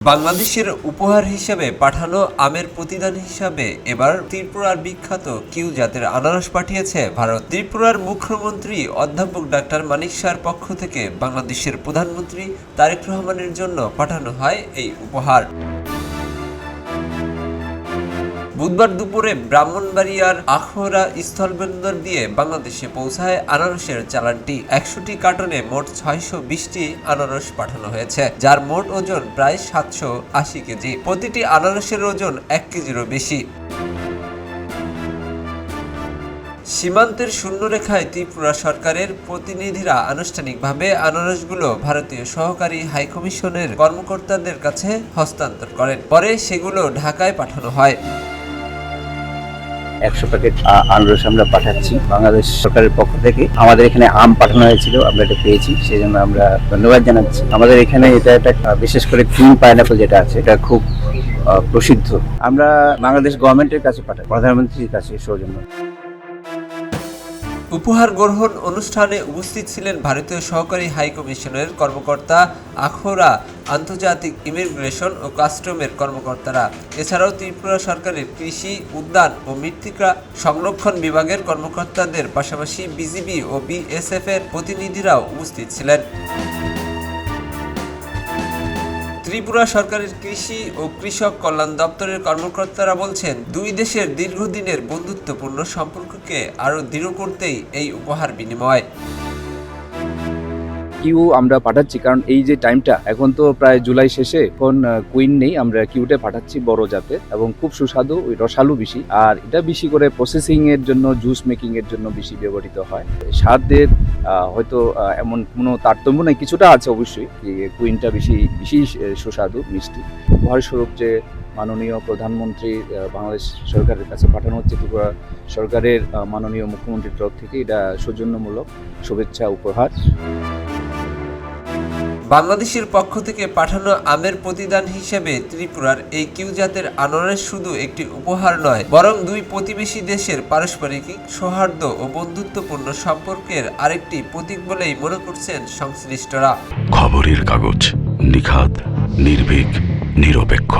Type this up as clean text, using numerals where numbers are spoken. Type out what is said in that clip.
বাংলাদেশের উপহার হিসেবে পাঠানো আমের প্রতিদান হিসাবে এবার ত্রিপুরার বিখ্যাত কিউ জাতের আনারস পাঠিয়েছে ভারত। ত্রিপুরার মুখ্যমন্ত্রী অধ্যাপক ডাক্তার মানিক শাহর পক্ষ থেকে বাংলাদেশের প্রধানমন্ত্রী তারেক রহমানের জন্য পাঠানো হয় এই উপহার। বুধবার দুপুরে ব্রাহ্মণবাড়িয়ার আখড়া স্থলবন্দর দিয়ে বাংলাদেশে পৌঁছায় আনারসের চালানটি। ১০০টি কার্টনে মোট ৬২০টি আনারস পাঠানো হয়েছে, যার মোট ওজন প্রায় ৭৮০ কেজি। প্রতিটি আনারসের ওজন ১ কেজিরও বেশি। সীমান্তের শূন্যরেখায় ত্রিপুরা সরকারের প্রতিনিধিরা আনুষ্ঠানিকভাবে আনারসগুলো ভারতীয় সহকারী হাইকমিশনের কর্মকর্তাদের কাছে হস্তান্তর করেন। পরে সেগুলো ঢাকায় পাঠানো হয়। ১০০ প্যাকেট আনারস আমরা পাঠাচ্ছি বাংলাদেশ সরকারের পক্ষ থেকে। আমাদের এখানে আম পাঠানো হয়েছিল, আমরা এটা পেয়েছি, সেই জন্য আমরা ধন্যবাদ জানাচ্ছি। আমাদের এখানে এটা একটা বিশেষ করে গ্রিন পাইনাপল যেটা আছে, এটা খুব প্রসিদ্ধ। আমরা বাংলাদেশ গভর্নমেন্টের কাছে পাঠাই, প্রধানমন্ত্রীর কাছে সৌজন্য। উপহার গ্রহণ অনুষ্ঠানে উপস্থিত ছিলেন ভারতীয় সহকারী হাইকমিশনের কর্মকর্তা, আখড়া আন্তর্জাতিক ইমিগ্রেশন ও কাস্টমের কর্মকর্তারা। এছাড়াও ত্রিপুরা সরকারের কৃষি, উদ্যান ও মৃত্তিকা সংরক্ষণ বিভাগের কর্মকর্তাদের পাশাপাশি বিজিবি ও বিএসএফ এর প্রতিনিধিরাও উপস্থিত ছিলেন। ত্রিপুরা সরকারের কৃষি ও কৃষক কল্যাণ দপ্তরের কর্মকর্তারা বলছেন, দুই দেশের দীর্ঘদিনের বন্ধুত্বপূর্ণ সম্পর্ককে আরও দৃঢ় করতেই এই উপহার বিনিময়। কিউ আমরা পাঠাচ্ছি, কারণ এই যে টাইমটা এখন তো প্রায় জুলাই শেষে, এখন কুইন নেই, আমরা কিউটে পাঠাচ্ছি বড় জাতের এবং খুব সুস্বাদু, ওই রসালু বেশি, আর এটা বেশি করে প্রসেসিং এর জন্য, জুস মেকিং এর জন্য বেশি ব্যবহৃত হয়। স্বাদের হয়তো এমন কোনো তারতম্য নেই, কিছুটা আছে অবশ্যই, কুইনটা বেশি সুস্বাদু মিষ্টি। উপহারস্বরূপ যে মাননীয় প্রধানমন্ত্রী বাংলাদেশ সরকারের কাছে পাঠানো হচ্ছে ত্রিপুরা সরকারের মাননীয় মুখ্যমন্ত্রীর তরফ থেকে, এটা সৌজন্যমূলক শুভেচ্ছা উপহার। বাংলাদেশের পক্ষ থেকে পাঠানো আমের প্রতিদান হিসেবে ত্রিপুরার এই কিউ জাতের আনারস শুধু একটি উপহার নয়, বরং দুই প্রতিবেশী দেশের পারস্পরিক সৌহার্দ্য ও বন্ধুত্বপূর্ণ সম্পর্কের আরেকটি প্রতীক বলেই মনে করছেন সংশ্লিষ্টরা। খবরের কাগজ, নিখাদ, নির্ভীক, নিরপেক্ষ।